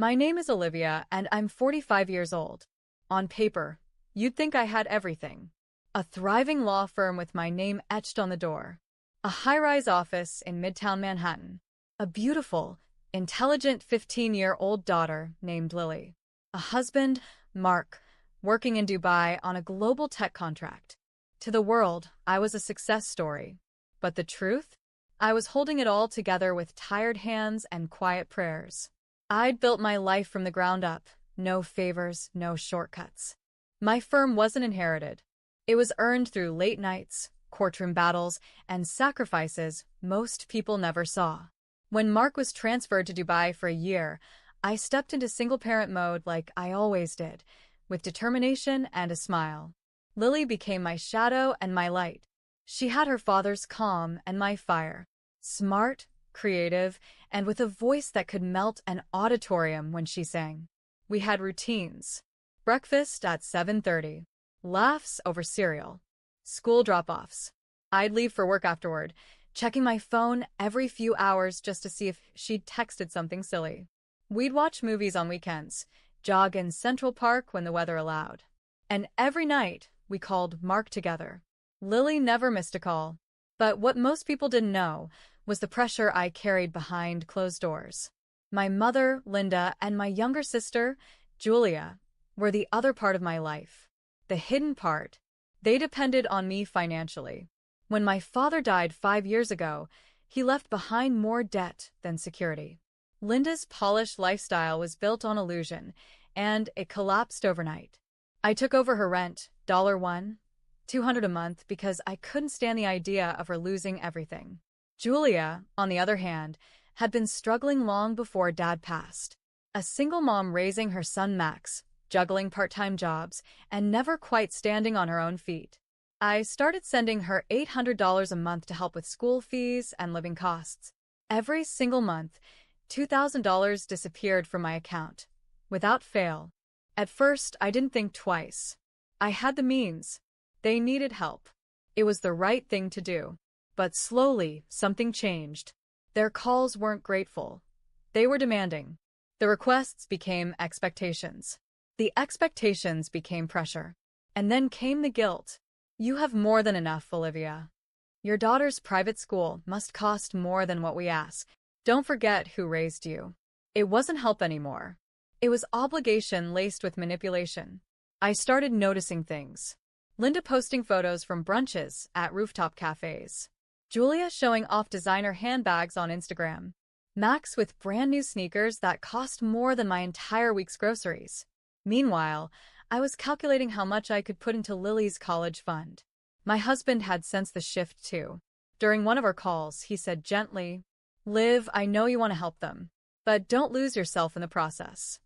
My name is Olivia, and I'm 45 years old. On paper, you'd think I had everything. A thriving law firm with my name etched on the door. A high-rise office in Midtown Manhattan. A beautiful, intelligent 15-year-old daughter named Lily. A husband, Mark, working in Dubai on a global tech contract. To the world, I was a success story. But the truth? I was holding it all together with tired hands and quiet prayers. I'd built my life from the ground up. No favors, no shortcuts. My firm wasn't inherited. It was earned through late nights, courtroom battles, and sacrifices most people never saw. When Mark was transferred to Dubai for a year, I stepped into single-parent mode like I always did, with determination and a smile. Lily became my shadow and my light. She had her father's calm and my fire. Smart, creative, and with a voice that could melt an auditorium when she sang. We had routines. Breakfast at 7:30. Laughs over cereal. School drop-offs. I'd leave for work afterward, checking my phone every few hours just to see if she'd texted something silly. We'd watch movies on weekends, jog in Central Park when the weather allowed. And every night, we called Mark together. Lily never missed a call. But what most people didn't know was the pressure I carried behind closed doors. My mother, Linda, and my younger sister, Julia, were the other part of my life. The hidden part. They depended on me financially. When my father died 5 years ago, he left behind more debt than security. Linda's polished lifestyle was built on illusion, and it collapsed overnight. I took over her rent, $1, $200 a month, because I couldn't stand the idea of her losing everything. Julia, on the other hand, had been struggling long before Dad passed. A single mom raising her son Max, juggling part-time jobs, and never quite standing on her own feet. I started sending her $800 a month to help with school fees and living costs. Every single month, $2,000 disappeared from my account, without fail. At first, I didn't think twice. I had the means. They needed help. It was the right thing to do. But slowly, something changed. Their calls weren't grateful. They were demanding. The requests became expectations. The expectations became pressure. And then came the guilt. You have more than enough, Olivia. Your daughter's private school must cost more than what we ask. Don't forget who raised you. It wasn't help anymore. It was obligation laced with manipulation. I started noticing things. Linda posting photos from brunches at rooftop cafes. Julia showing off designer handbags on Instagram. Max with brand new sneakers that cost more than my entire week's groceries. Meanwhile, I was calculating how much I could put into Lily's college fund. My husband had sensed the shift too. During one of our calls, he said gently, "Liv, I know you want to help them, but don't lose yourself in the process."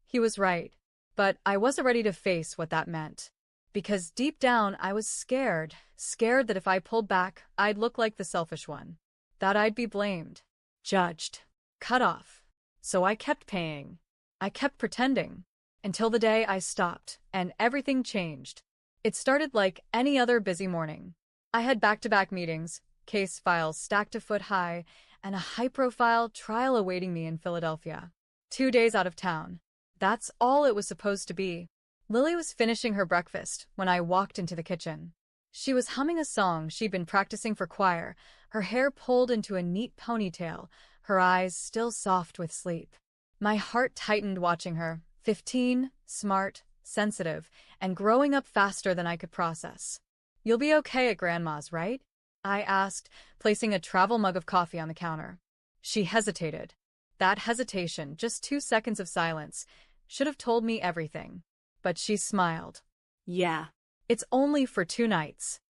He was right, but I wasn't ready to face what that meant. Because deep down, I was scared that if I pulled back, I'd look like the selfish one. That I'd be blamed, judged, cut off. So I kept paying. I kept pretending. Until the day I stopped, and everything changed. It started like any other busy morning. I had back-to-back meetings, case files stacked a foot high, and a high-profile trial awaiting me in Philadelphia. 2 days out of town. That's all it was supposed to be. Lily was finishing her breakfast when I walked into the kitchen. She was humming a song she'd been practicing for choir, her hair pulled into a neat ponytail, her eyes still soft with sleep. My heart tightened watching her, 15, smart, sensitive, and growing up faster than I could process. "You'll be okay at Grandma's, right?" I asked, placing a travel mug of coffee on the counter. She hesitated. That hesitation, just 2 seconds of silence, should have told me everything. But she smiled. "Yeah. It's only for 2 nights.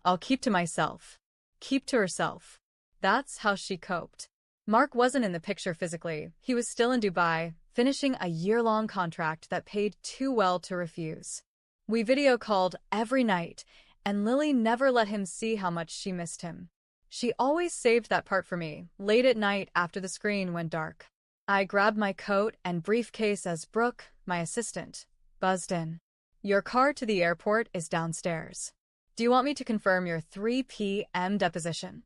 I'll keep to myself." Keep to herself. That's how she coped. Mark wasn't in the picture physically. He was still in Dubai, finishing a year-long contract that paid too well to refuse. We video called every night, and Lily never let him see how much she missed him. She always saved that part for me, late at night after the screen went dark. I grabbed my coat and briefcase as Brooke, my assistant, buzzed in. "Your car to the airport is downstairs. Do you want me to confirm your 3 p.m. deposition?"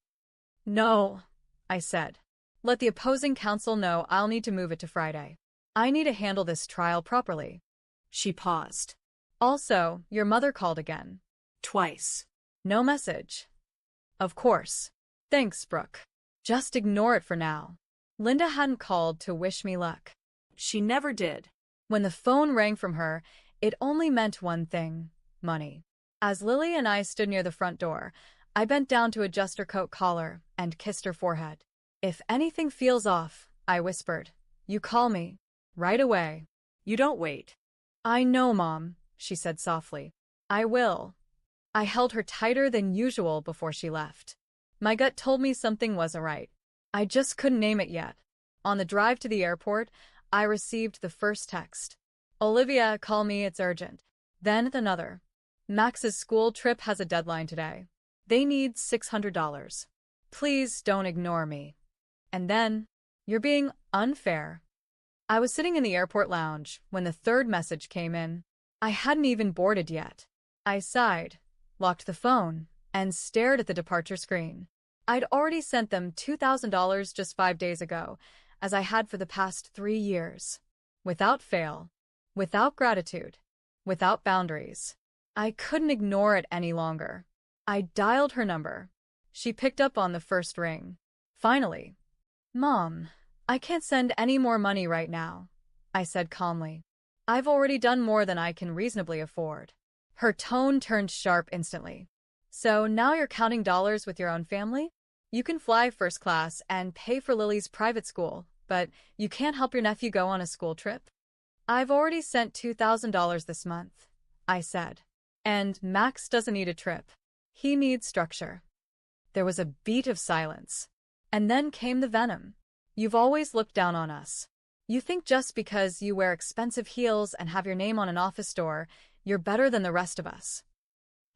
"No," I said. "Let the opposing counsel know I'll need to move it to Friday." I need to handle this trial properly. She paused. Also, your mother called again. Twice. No message. Of course. Thanks, Brooke. Just ignore it for now. Linda hadn't called to wish me luck. She never did. When the phone rang from her, it only meant one thing: money. As Lily and I stood near the front door, I bent down to adjust her coat collar and kissed her forehead. If anything feels off, I whispered, you call me. Right away. You don't wait. I know, Mom, she said softly. I will. I held her tighter than usual before she left. My gut told me something wasn't right. I just couldn't name it yet. On the drive to the airport, I received the first text. Olivia, call me, it's urgent. Then another. Max's school trip has a deadline today. They need $600. Please don't ignore me. And then, you're being unfair. I was sitting in the airport lounge when the third message came in. I hadn't even boarded yet. I sighed, locked the phone, and stared at the departure screen. I'd already sent them $2,000 just 5 days ago, as I had for the past 3 years. Without fail, without gratitude, without boundaries. I couldn't ignore it any longer. I dialed her number. She picked up on the first ring. Finally. Mom, I can't send any more money right now, I said calmly. I've already done more than I can reasonably afford. Her tone turned sharp instantly. So now you're counting dollars with your own family? You can fly first class and pay for Lily's private school, but you can't help your nephew go on a school trip? I've already sent $2,000 this month, I said. And Max doesn't need a trip. He needs structure. There was a beat of silence. And then came the venom. You've always looked down on us. You think just because you wear expensive heels and have your name on an office door, you're better than the rest of us.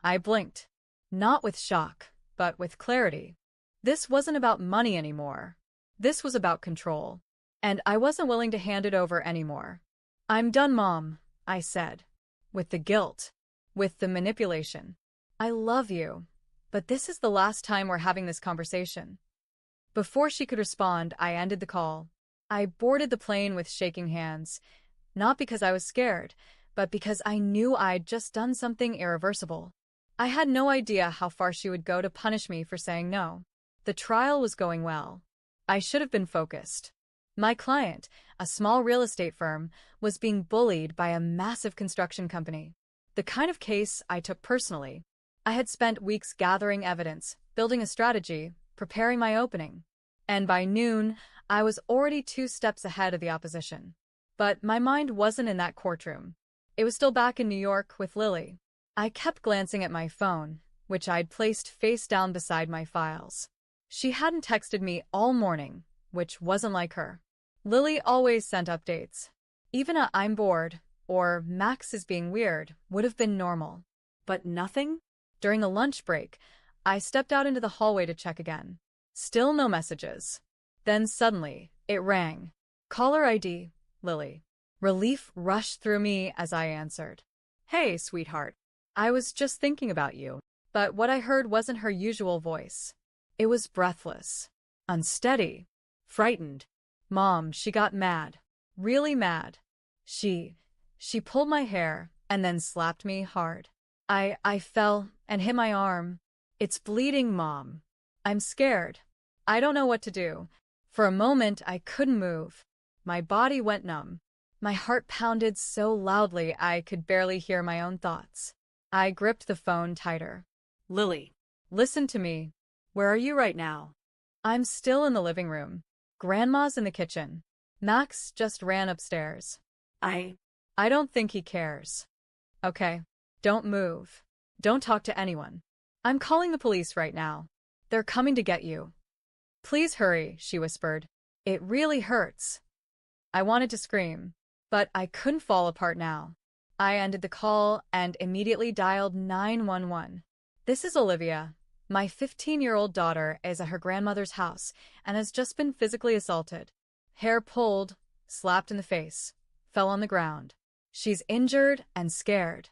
I blinked. Not with shock, but with clarity. This wasn't about money anymore. This was about control. And I wasn't willing to hand it over anymore. I'm done, Mom, I said. With the guilt. With the manipulation. I love you, but this is the last time we're having this conversation. Before she could respond, I ended the call. I boarded the plane with shaking hands, not because I was scared, but because I knew I'd just done something irreversible. I had no idea how far she would go to punish me for saying no. The trial was going well. I should have been focused. My client, a small real estate firm, was being bullied by a massive construction company. The kind of case I took personally. I had spent weeks gathering evidence, building a strategy, preparing my opening. And by noon, I was already 2 steps ahead of the opposition. But my mind wasn't in that courtroom. It was still back in New York with Lily. I kept glancing at my phone, which I'd placed face down beside my files. She hadn't texted me all morning, which wasn't like her. Lily always sent updates. Even a "I'm bored" or "Max is being weird" would have been normal. But nothing? During the lunch break, I stepped out into the hallway to check again. Still no messages. Then suddenly, it rang. Caller ID, Lily. Relief rushed through me as I answered. Hey, sweetheart. I was just thinking about you. But what I heard wasn't her usual voice. It was breathless, unsteady, frightened. Mom, she got mad. Really mad. She pulled my hair and then slapped me hard. I fell and hit my arm. It's bleeding, Mom. I'm scared. I don't know what to do. For a moment, I couldn't move. My body went numb. My heart pounded so loudly I could barely hear my own thoughts. I gripped the phone tighter. Lily. Listen to me. Where are you right now? I'm still in the living room. Grandma's in the kitchen. Max just ran upstairs. I don't think he cares. Okay. Don't move. Don't talk to anyone. I'm calling the police right now. They're coming to get you. Please hurry, she whispered. It really hurts. I wanted to scream, but I couldn't fall apart now. I ended the call and immediately dialed 911. This is Olivia. My 15-year-old daughter is at her grandmother's house and has just been physically assaulted. Hair pulled, slapped in the face, fell on the ground. She's injured and scared.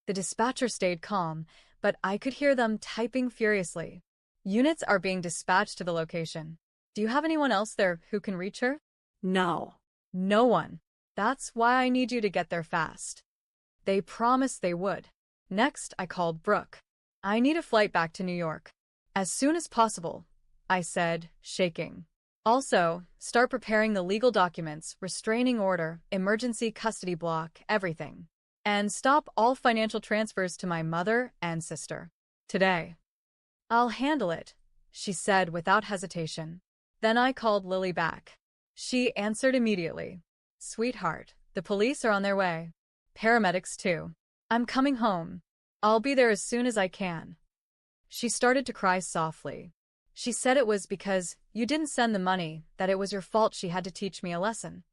The dispatcher stayed calm, but I could hear them typing furiously. Units are being dispatched to the location. Do you have anyone else there who can reach her? No. No one. That's why I need you to get there fast. They promised they would. Next, I called Brooke. I need a flight back to New York. As soon as possible, I said, shaking. Also, start preparing the legal documents, restraining order, emergency custody block, everything. And stop all financial transfers to my mother and sister. Today. I'll handle it, she said without hesitation. Then I called Lily back. She answered immediately. Sweetheart, the police are on their way. Paramedics too. I'm coming home. I'll be there as soon as I can. She started to cry softly. She said it was because you didn't send the money, that it was your fault she had to teach me a lesson.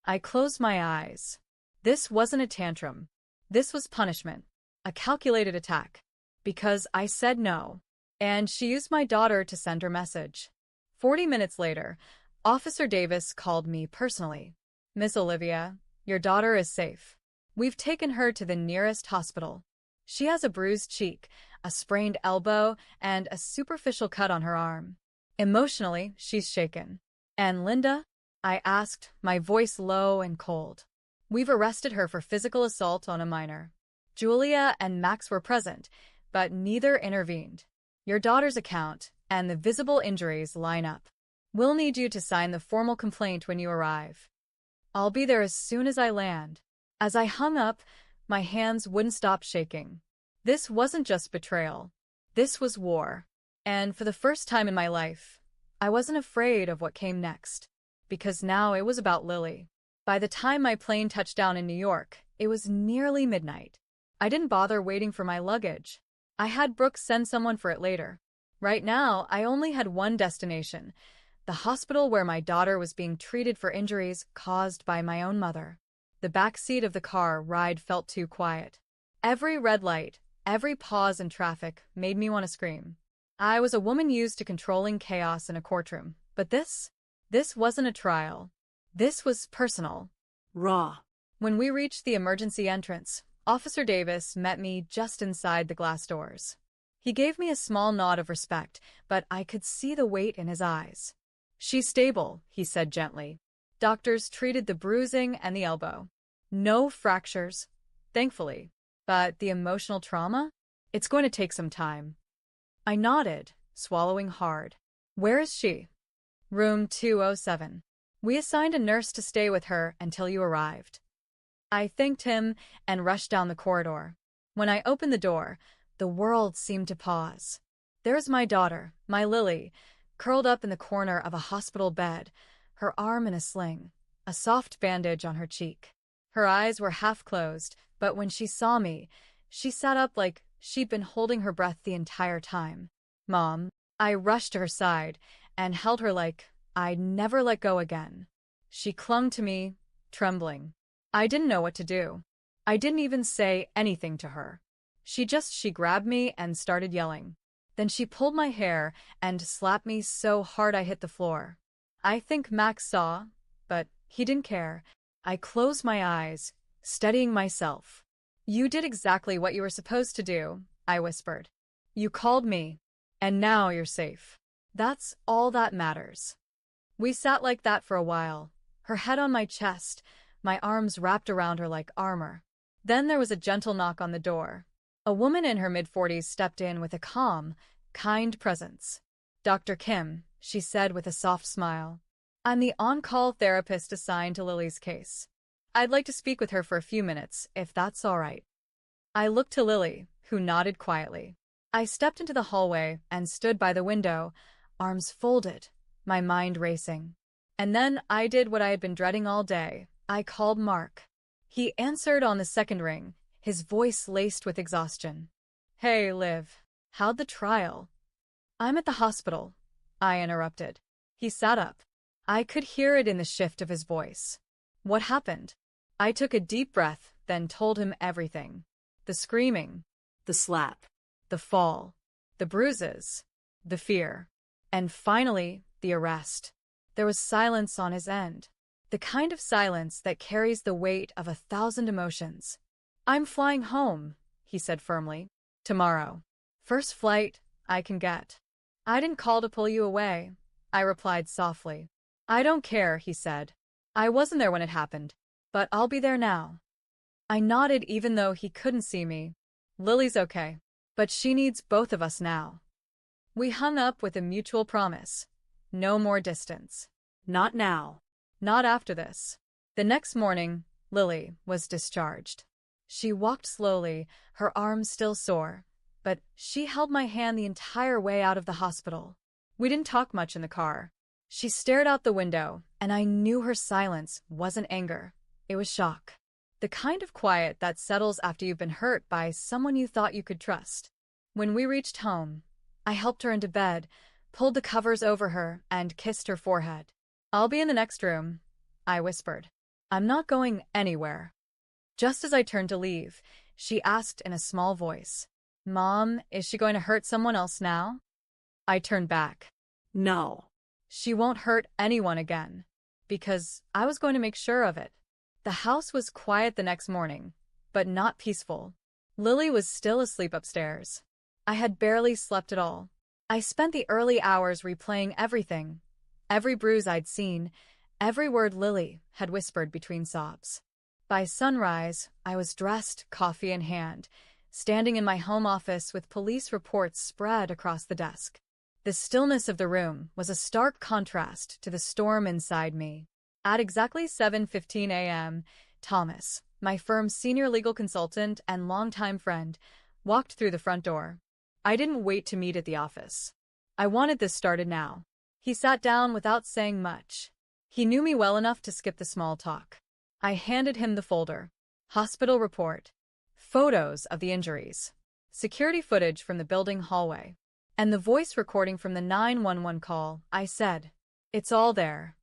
I closed my eyes. This wasn't a tantrum. This was punishment. A calculated attack. Because I said no. And she used my daughter to send her message. 40 minutes later, Officer Davis called me personally. Miss Olivia, your daughter is safe. We've taken her to the nearest hospital. She has a bruised cheek, a sprained elbow, and a superficial cut on her arm. Emotionally, she's shaken. And Linda? I asked, my voice low and cold. We've arrested her for physical assault on a minor. Julia and Max were present, but neither intervened. Your daughter's account and the visible injuries line up. We'll need you to sign the formal complaint when you arrive. I'll be there as soon as I land. As I hung up, my hands wouldn't stop shaking. This wasn't just betrayal. This was war. And for the first time in my life, I wasn't afraid of what came next. Because now it was about Lily. By the time my plane touched down in New York, it was nearly midnight. I didn't bother waiting for my luggage. I had Brooke send someone for it later. Right now, I only had one destination, the hospital where my daughter was being treated for injuries caused by my own mother. The back seat of the car ride felt too quiet. Every red light, every pause in traffic made me want to scream. I was a woman used to controlling chaos in a courtroom, but this wasn't a trial. This was personal. Raw. When we reached the emergency entrance, Officer Davis met me just inside the glass doors. He gave me a small nod of respect, but I could see the weight in his eyes. She's stable, he said gently. Doctors treated the bruising and the elbow. No fractures, thankfully. But the emotional trauma? It's going to take some time. I nodded, swallowing hard. Where is she? Room 207. We assigned a nurse to stay with her until you arrived. I thanked him and rushed down the corridor. When I opened the door, the world seemed to pause. There was my daughter, my Lily, curled up in the corner of a hospital bed, her arm in a sling, a soft bandage on her cheek. Her eyes were half closed, but when she saw me, she sat up like she'd been holding her breath the entire time. Mom, I rushed to her side and held her like I'd never let go again. She clung to me, trembling. I didn't know what to do. I didn't even say anything to her. She grabbed me and started yelling. Then she pulled my hair and slapped me so hard I hit the floor. I think Max saw, but he didn't care. I closed my eyes, steadying myself. You did exactly what you were supposed to do, I whispered. You called me, and now you're safe. That's all that matters. We sat like that for a while, her head on my chest, my arms wrapped around her like armor. Then there was a gentle knock on the door. A woman in her mid-40s stepped in with a calm, kind presence. Dr. Kim, she said with a soft smile. I'm the on-call therapist assigned to Lily's case. I'd like to speak with her for a few minutes, if that's all right. I looked to Lily, who nodded quietly. I stepped into the hallway and stood by the window, arms folded, my mind racing. And then I did what I had been dreading all day. I called Mark. He answered on the second ring, his voice laced with exhaustion. Hey, Liv. How'd the trial? I'm at the hospital, I interrupted. He sat up. I could hear it in the shift of his voice. What happened? I took a deep breath, then told him everything. The screaming, The slap. the fall, the bruises, the fear, and finally, the arrest. There was silence on his end, the kind of silence that carries the weight of 1,000 emotions. I'm flying home, he said firmly. Tomorrow. First flight I can get. I didn't call to pull you away, I replied softly. I don't care, he said. I wasn't there when it happened. but I'll be there now. I nodded even though he couldn't see me. Lily's okay, but she needs both of us now. We hung up with a mutual promise. No more distance. Not now. Not after this. The next morning, Lily was discharged. She walked slowly, her arms still sore, but she held my hand the entire way out of the hospital. We didn't talk much in the car. She stared out the window, and I knew her silence wasn't anger. It was shock. The kind of quiet that settles after you've been hurt by someone you thought you could trust. When we reached home, I helped her into bed, pulled the covers over her, and kissed her forehead. "I'll be in the next room," I whispered. "I'm not going anywhere." Just as I turned to leave, she asked in a small voice, "Mom, is she going to hurt someone else now?" I turned back. No. She won't hurt anyone again, because I was going to make sure of it. The house was quiet the next morning, but not peaceful. Lily was still asleep upstairs. I had barely slept at all. I spent the early hours replaying everything, every bruise I'd seen, every word Lily had whispered between sobs. By sunrise, I was dressed, coffee in hand, standing in my home office with police reports spread across the desk. The stillness of the room was a stark contrast to the storm inside me. At exactly 7:15 a.m., Thomas, my firm's senior legal consultant and longtime friend, walked through the front door. I didn't wait to meet at the office. I wanted this started now. He sat down without saying much. He knew me well enough to skip the small talk. I handed him the folder. Hospital report. Photos of the injuries. Security footage from the building hallway. And the voice recording from the 911 call. I said, "It's all there."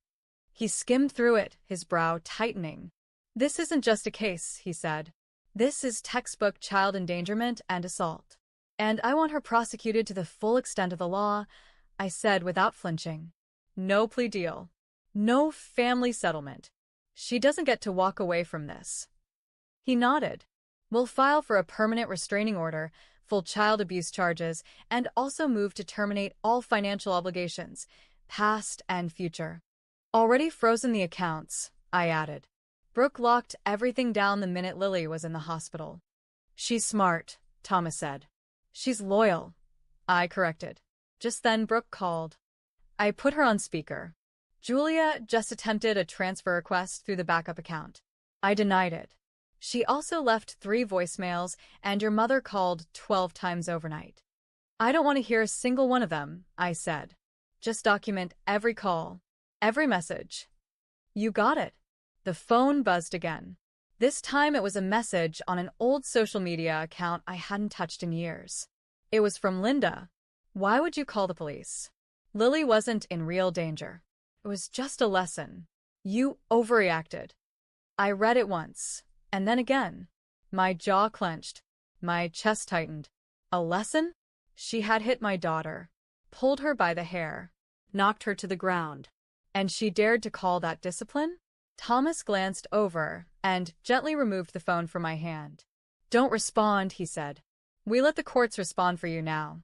He skimmed through it, his brow tightening. "This isn't just a case," he said. "This is textbook child endangerment and assault. And I want her prosecuted to the full extent of the law," I said without flinching. "No plea deal. No family settlement. She doesn't get to walk away from this." He nodded. "We'll file for a permanent restraining order, full child abuse charges, and also move to terminate all financial obligations, past and future." "Already frozen the accounts," I added. "Brooke locked everything down the minute Lily was in the hospital." "She's smart," Thomas said. "She's loyal," I corrected. Just then Brooke called. I put her on speaker. "Julia just attempted a transfer request through the backup account." I denied it. "She also left 3 voicemails, and your mother called 12 times overnight." "I don't want to hear a single one of them," I said. "Just document every call, every message." "You got it." The phone buzzed again. This time it was a message on an old social media account I hadn't touched in years. It was from Linda. "Why would you call the police? Lily wasn't in real danger. It was just a lesson. You overreacted." I read it once, and then again. My jaw clenched. My chest tightened. A lesson? She had hit my daughter, pulled her by the hair, knocked her to the ground. And she dared to call that discipline? Thomas glanced over and gently removed the phone from my hand. "Don't respond," he said. "We let the courts respond for you now."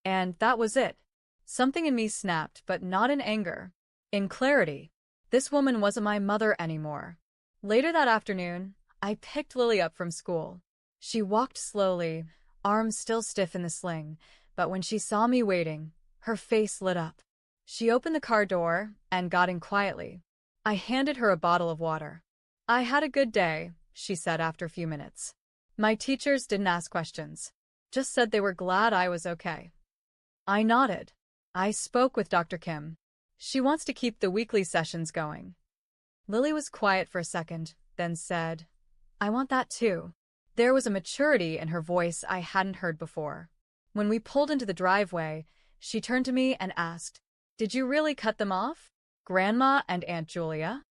And that was it. Something in me snapped, but not in anger. In clarity. This woman wasn't my mother anymore. Later that afternoon, I picked Lily up from school. She walked slowly, arms still stiff in the sling, but when she saw me waiting, her face lit up. She opened the car door and got in quietly. I handed her a bottle of water. "I had a good day," she said after a few minutes. "My teachers didn't ask questions, just said they were glad I was okay." I nodded. "I spoke with Dr. Kim. She wants to keep the weekly sessions going." Lily was quiet for a second, then said, "I want that too." There was a maturity in her voice I hadn't heard before. When we pulled into the driveway, she turned to me and asked, "Did you really cut them off? Grandma and Aunt Julia?"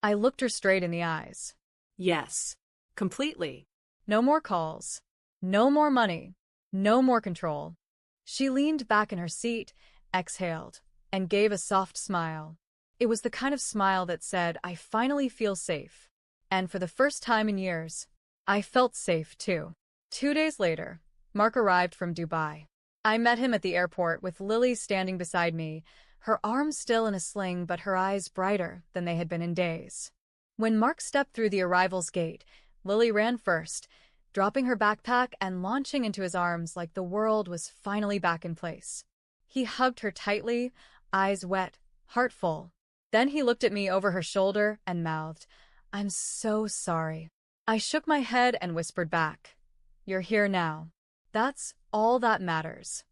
I looked her straight in the eyes. Yes. Completely. No more calls. No more money. No more control. She leaned back in her seat, exhaled, and gave a soft smile. It was the kind of smile that said, "I finally feel safe." And for the first time in years, I felt safe too. 2 days later, Mark arrived from Dubai. I met him at the airport with Lily standing beside me, her arms still in a sling but her eyes brighter than they had been in days. When Mark stepped through the arrivals gate, Lily ran first, dropping her backpack and launching into his arms like the world was finally back in place. He hugged her tightly, eyes wet, heart full. Then he looked at me over her shoulder and mouthed, "I'm so sorry." I shook my head and whispered back, "You're here now. That's all that matters."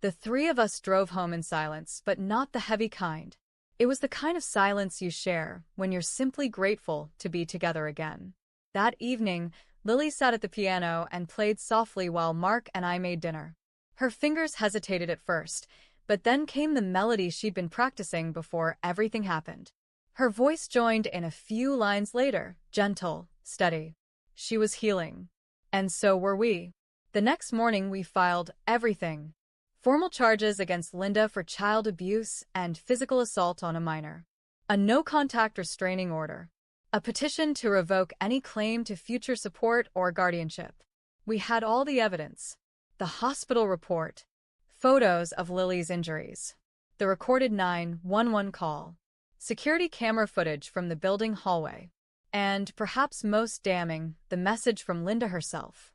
The three of us drove home in silence, but not the heavy kind. It was the kind of silence you share when you're simply grateful to be together again. That evening, Lily sat at the piano and played softly while Mark and I made dinner. Her fingers hesitated at first, but then came the melody she'd been practicing before everything happened. Her voice joined in a few lines later, gentle, steady. She was healing. And so were we. The next morning we filed everything. Formal charges against Linda for child abuse and physical assault on a minor. A no-contact restraining order. A petition to revoke any claim to future support or guardianship. We had all the evidence. The hospital report. Photos of Lily's injuries. The recorded 911 call. Security camera footage from the building hallway. And, perhaps most damning, the message from Linda herself.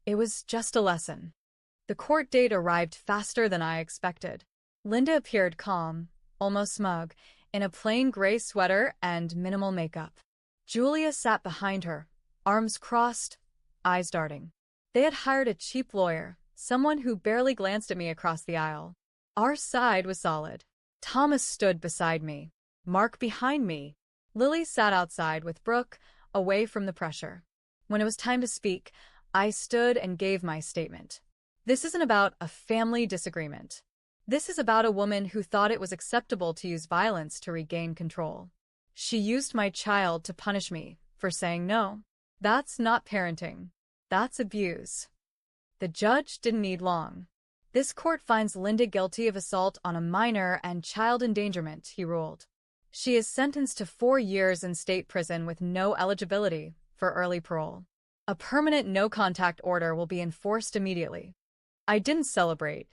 It was just a lesson. The court date arrived faster than I expected. Linda appeared calm, almost smug, in a plain gray sweater and minimal makeup. Julia sat behind her, arms crossed, eyes darting. They had hired a cheap lawyer, someone who barely glanced at me across the aisle. Our side was solid. Thomas stood beside me, Mark behind me. Lily sat outside with Brooke, away from the pressure. When it was time to speak, I stood and gave my statement. This isn't about a family disagreement. This is about a woman who thought it was acceptable to use violence to regain control. She used my child to punish me for saying no. That's not parenting. That's abuse. The judge didn't need long. This court finds Linda guilty of assault on a minor and child endangerment, he ruled. She is sentenced to 4 years in state prison with no eligibility for early parole. A permanent no-contact order will be enforced immediately. I didn't celebrate.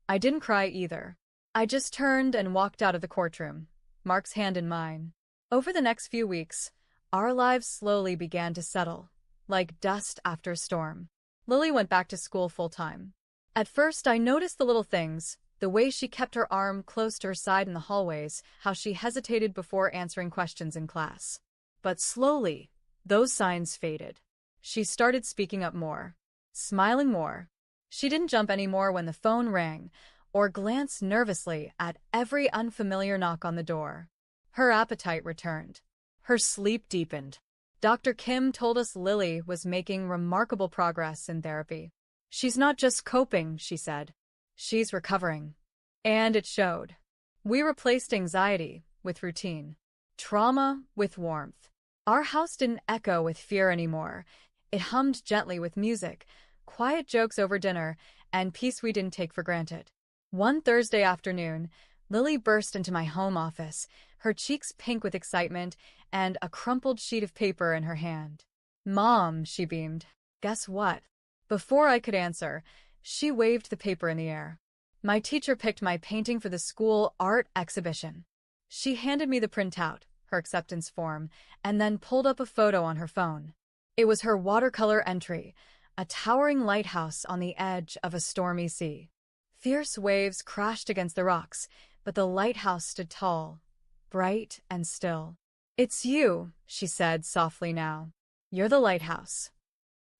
I didn't cry either. I just turned and walked out of the courtroom, Mark's hand in mine. Over the next few weeks, our lives slowly began to settle, like dust after a storm. Lily went back to school full-time. At first, I noticed the little things, the way she kept her arm close to her side in the hallways, how she hesitated before answering questions in class. But slowly, those signs faded. She started speaking up more, smiling more. She didn't jump anymore when the phone rang, or glance nervously at every unfamiliar knock on the door. Her appetite returned. Her sleep deepened. Dr. Kim told us Lily was making remarkable progress in therapy. She's not just coping, she said. She's recovering. And it showed. We replaced anxiety with routine, trauma with warmth. Our house didn't echo with fear anymore. It hummed gently with music, quiet jokes over dinner, and peace we didn't take for granted. One Thursday afternoon, Lily burst into my home office, her cheeks pink with excitement and a crumpled sheet of paper in her hand. "Mom," she beamed. "Guess what?" Before I could answer, she waved the paper in the air. My teacher picked my painting for the school art exhibition. She handed me the printout, her acceptance form, and then pulled up a photo on her phone. It was her watercolor entry, a towering lighthouse on the edge of a stormy sea. Fierce waves crashed against the rocks, but the lighthouse stood tall, bright and still. "It's you," she said softly now. "You're the lighthouse."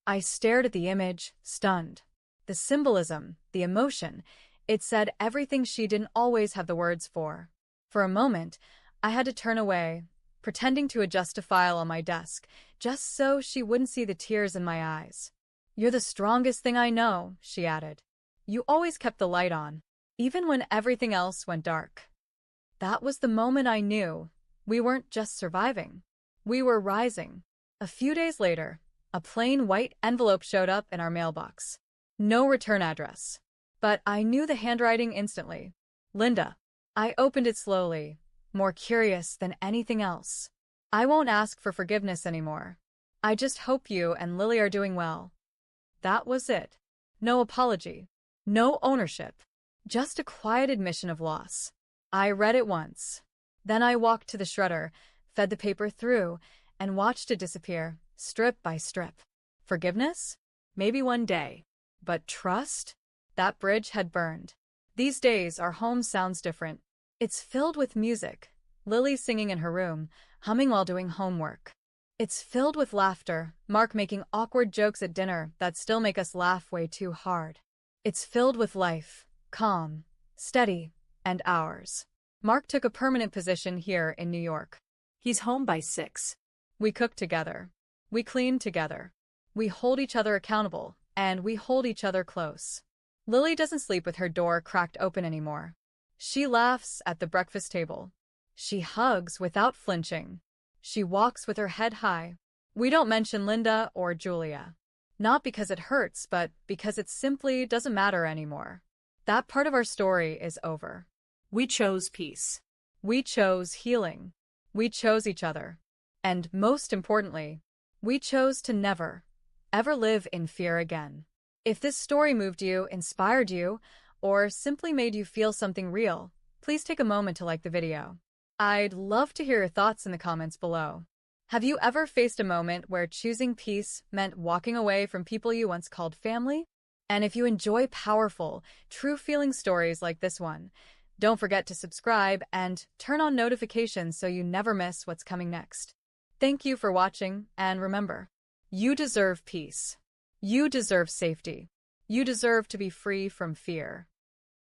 I stared at the image, stunned. The symbolism, the emotion, it said everything she didn't always have the words for. For a moment, I had to turn away, pretending to adjust a file on my desk, just so she wouldn't see the tears in my eyes. "You're the strongest thing I know," she added. "You always kept the light on, even when everything else went dark." That was the moment I knew we weren't just surviving. We were rising. A few days later, a plain white envelope showed up in our mailbox. No return address. But I knew the handwriting instantly. Linda. I opened it slowly, more curious than anything else. "I won't ask for forgiveness anymore. I just hope you and Lily are doing well." That was it. No apology. No ownership. Just a quiet admission of loss. I read it once. Then I walked to the shredder, fed the paper through, and watched it disappear, strip by strip. Forgiveness? Maybe one day. But trust? That bridge had burned. These days, our home sounds different. It's filled with music, Lily singing in her room, humming while doing homework. It's filled with laughter, Mark making awkward jokes at dinner that still make us laugh way too hard. It's filled with life, calm, steady, and ours. Mark took a permanent position here in New York. He's home by 6. We cook together. We clean together. We hold each other accountable, and we hold each other close. Lily doesn't sleep with her door cracked open anymore. She laughs at the breakfast table. She hugs without flinching. She walks with her head high. We don't mention Linda or Julia. Not because it hurts, but because it simply doesn't matter anymore. That part of our story is over. We chose peace. We chose healing. We chose each other. And most importantly, we chose to never, ever live in fear again. If this story moved you, inspired you, or simply made you feel something real, please take a moment to like the video. I'd love to hear your thoughts in the comments below. Have you ever faced a moment where choosing peace meant walking away from people you once called family? And if you enjoy powerful, true-feeling stories like this one, don't forget to subscribe and turn on notifications so you never miss what's coming next. Thank you for watching, and remember, you deserve peace. You deserve safety. You deserve to be free from fear.